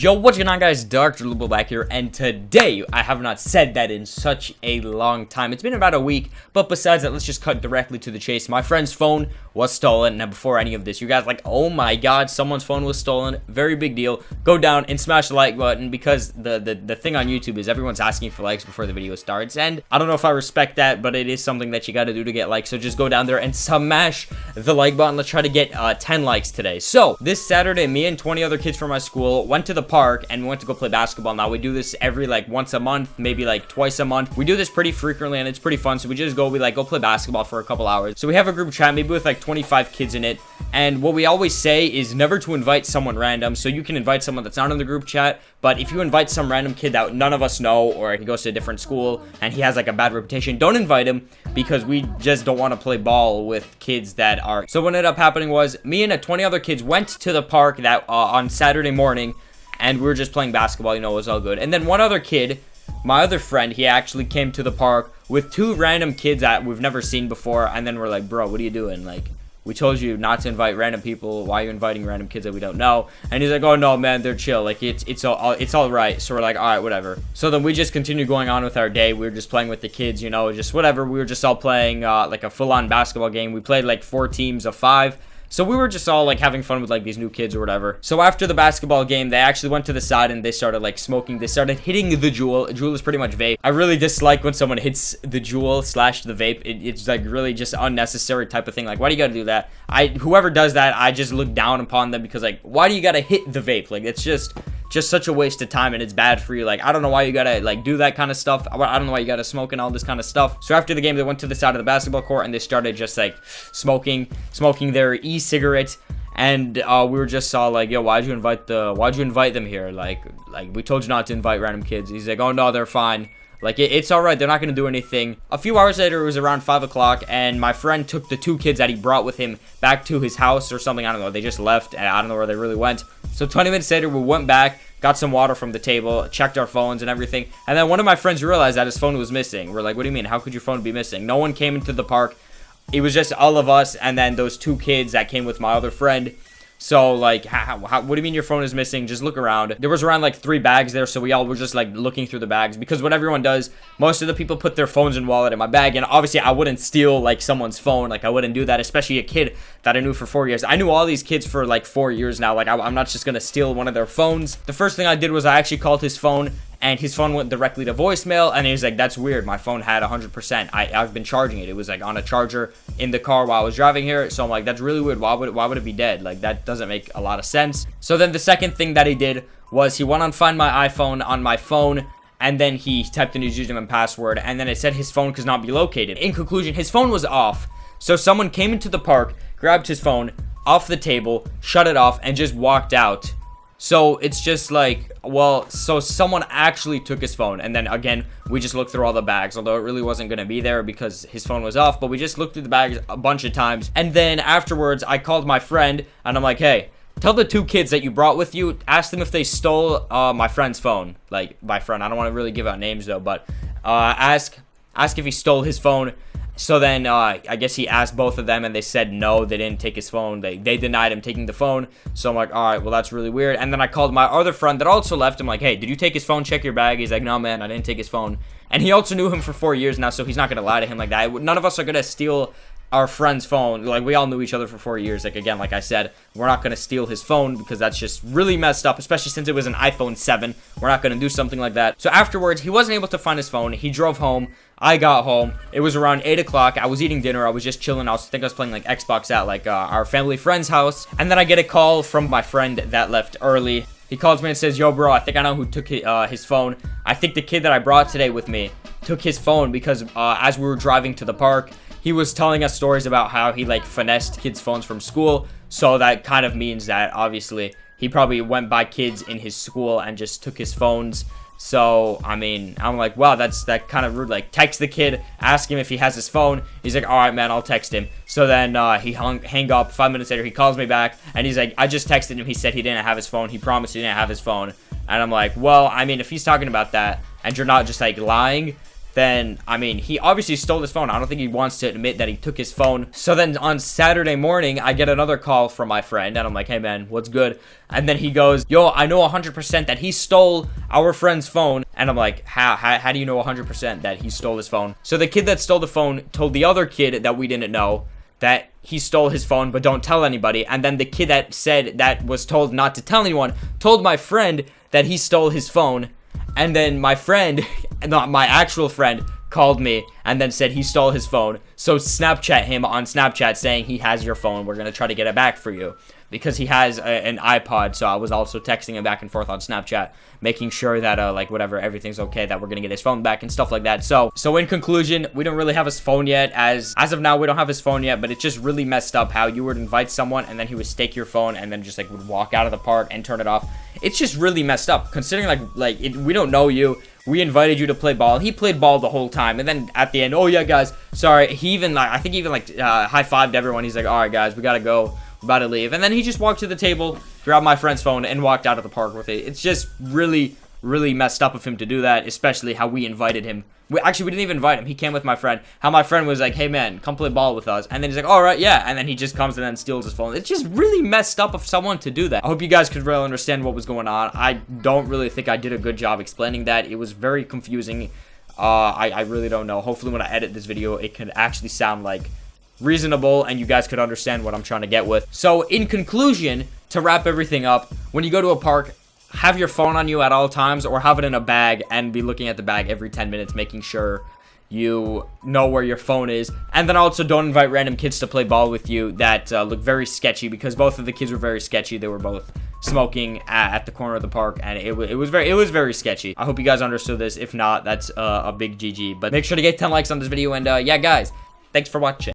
Yo, what's going on, guys? DrLoopHole back here, and today, I have not said that in such a long time. It's been about a week, but besides that, let's just cut directly to the chase. My friend's phone was stolen. Now, before any of this, you guys like, oh my god, someone's phone was stolen. Very big deal. Go down and smash the like button, because the thing on YouTube is everyone's asking for likes before the video starts, and I don't know if I respect that, but it is something that you gotta do to get likes, so just go down there and smash the like button. Let's try to get 10 likes today. So, this Saturday, me and 20 other kids from my school went to the park and we went to go play basketball. Now we do this every like once a month, maybe like twice a month. We do this pretty frequently and it's pretty fun. So we just go play basketball for a couple hours. So we have a group chat, maybe with like 25 kids in it, and what we always say is never to invite someone random. So you can invite someone that's not in the group chat, but if you invite some random kid that none of us know, or he goes to a different school and he has like a bad reputation, don't invite him, because we just don't want to play ball with kids that are. So what ended up happening was me and 20 other kids went to the park that on Saturday morning, and we were just playing basketball, you know, it was all good. And then one other kid, my other friend, he actually came to the park with two random kids that we've never seen before. And then we're like, bro, what are you doing? Like, we told you not to invite random people. Why are you inviting random kids that we don't know? And he's like, oh no, man, they're chill. Like, it's all right. So we're like, all right, whatever. So then we just continued going on with our day. We were just playing with the kids, you know, just whatever. We were just all playing like a full-on basketball game. We played like 4 teams of 5. So we were just all like having fun with like these new kids or whatever. So after the basketball game, they actually went to the side and they started like smoking. They started hitting the Juul. Juul is pretty much vape. I really dislike when someone hits the Juul / the vape. It's like really just unnecessary type of thing. Like, why do you gotta do that? Whoever does that, I just look down upon them, because like, why do you gotta hit the vape? Like, it's just such a waste of time, and it's bad for you. Like, I don't know why you gotta like do that kind of stuff. I don't know why you gotta smoke and all this kind of stuff. So after the game, they went to the side of the basketball court and they started just like smoking their e-cigarette. And we were just saw like, yo, why'd you invite them here? Like we told you not to invite random kids. He's like, oh no, they're fine. Like, it's all right. They're not going to do anything. A few hours later, it was around 5 o'clock, and my friend took the 2 kids that he brought with him back to his house or something. I don't know. They just left, and I don't know where they really went. So 20 minutes later, we went back, got some water from the table, checked our phones and everything. And then one of my friends realized that his phone was missing. We're like, what do you mean? How could your phone be missing? No one came into the park. It was just all of us and then those 2 kids that came with my other friend. So, like, what do you mean your phone is missing? Just look around. There was around, like, 3 bags there, so we all were just, like, looking through the bags. Because what everyone does, most of the people put their phones and wallet in my bag. And obviously, I wouldn't steal, like, someone's phone. Like, I wouldn't do that, especially a kid that I knew for 4 years. I knew all these kids for, like, 4 years now. Like, I'm not just gonna steal one of their phones. The first thing I did was I actually called his phone, and his phone went directly to voicemail, and he was like, that's weird. My phone had 100%. I've been charging it. It was, like, on a charger in the car while I was driving here. So I'm like, that's really weird. Why would it be dead? Like, that doesn't make a lot of sense. So then the second thing that he did was he went on Find My iPhone on my phone, and then he typed in his username and password, and then it said his phone could not be located. In conclusion, his phone was off. So someone came into the park, grabbed his phone off the table, shut it off, and just walked out. So it's just like, well, so someone actually took his phone. And then again, we just looked through all the bags, although it really wasn't going to be there because his phone was off. But we just looked through the bags a bunch of times. And then afterwards, I called my friend and I'm like, hey, tell the 2 kids that you brought with you, ask them if they stole my friend's phone. Like, my friend, I don't want to really give out names though, but ask if he stole his phone. So then, I guess he asked both of them, and they said no, they didn't take his phone. They denied him taking the phone. So I'm like, all right, well, that's really weird. And then I called my other friend that also left. I'm like, hey, did you take his phone? Check your bag. He's like, no, man, I didn't take his phone. And he also knew him for 4 years now, so he's not going to lie to him like that. None of us are going to steal our friend's phone. Like, we all knew each other for 4 years. Like, again, like I said, we're not going to steal his phone because that's just really messed up, especially since it was an iPhone 7. We're not going to do something like that. So afterwards, he wasn't able to find his phone. He drove home. I got home. It was around 8 o'clock. I was eating dinner. I was just chilling. I think I was playing like Xbox at like our family friend's house. And then I get a call from my friend that left early. He calls me and says, yo, bro, I think I know who took his phone. I think the kid that I brought today with me took his phone because as we were driving to the park, he was telling us stories about how he like finessed kids' phones from school. So that kind of means that obviously he probably went by kids in his school and just took his phones. So, I mean, I'm like, wow, that's kind of rude. Like, text the kid, ask him if he has his phone. He's like, all right, man, I'll text him. So then he hang up. 5 minutes later, he calls me back, and he's like, I just texted him. He said he didn't have his phone. He promised he didn't have his phone. And I'm like, well, I mean, if he's talking about that, and you're not just, like, lying, then, I mean, he obviously stole his phone. I don't think he wants to admit that he took his phone. So then on Saturday morning, I get another call from my friend, and I'm like, hey man, what's good? And then he goes, yo, I know 100% that he stole our friend's phone. And I'm like, how do you know 100% that he stole his phone? So the kid that stole the phone told the other kid that we didn't know that he stole his phone, but don't tell anybody. And then the kid that said that was told not to tell anyone told my friend that he stole his phone. And then my friend, not my actual friend, called me and then said he stole his phone. So Snapchat him on Snapchat saying he has your phone. We're going to try to get it back for you. Because he has an iPod, so I was also texting him back and forth on Snapchat, making sure that, like, whatever, everything's okay, that we're gonna get his phone back and stuff like that. So in conclusion, we don't really have his phone yet. As of now, we don't have his phone yet, but it's just really messed up how you would invite someone and then he would stake your phone and then just, like, would walk out of the park and turn it off. It's just really messed up, considering, we don't know you. We invited you to play ball. He played ball the whole time, and then at the end, oh yeah, guys, sorry. He even, I think he even, high-fived everyone. He's like, all right, guys, we gotta go. About to leave. And then he just walked to the table, grabbed my friend's phone, and walked out of the park with it. It's just really, really messed up of him to do that, especially how we invited him. We didn't even invite him. He came with my friend. How my friend was like, hey man, come play ball with us. And then he's like, all right, yeah. And then he just comes and then steals his phone. It's just really messed up of someone to do that. I hope you guys could really understand what was going on. I don't really think I did a good job explaining that. It was very confusing. I really don't know. Hopefully when I edit this video, it can actually sound like reasonable and you guys could understand what I'm trying to get with. So in conclusion, to wrap everything up, when you go to a park, have your phone on you at all times or have it in a bag and be looking at the bag every 10 minutes, making sure you know where your phone is. And then also don't invite random kids to play ball with you that look very sketchy, because both of the kids were very sketchy. They were both smoking at the corner of the park, and it was very sketchy. I hope you guys understood this. If not, that's a big GG. But make sure to get 10 likes on this video, and yeah guys, thanks for watching.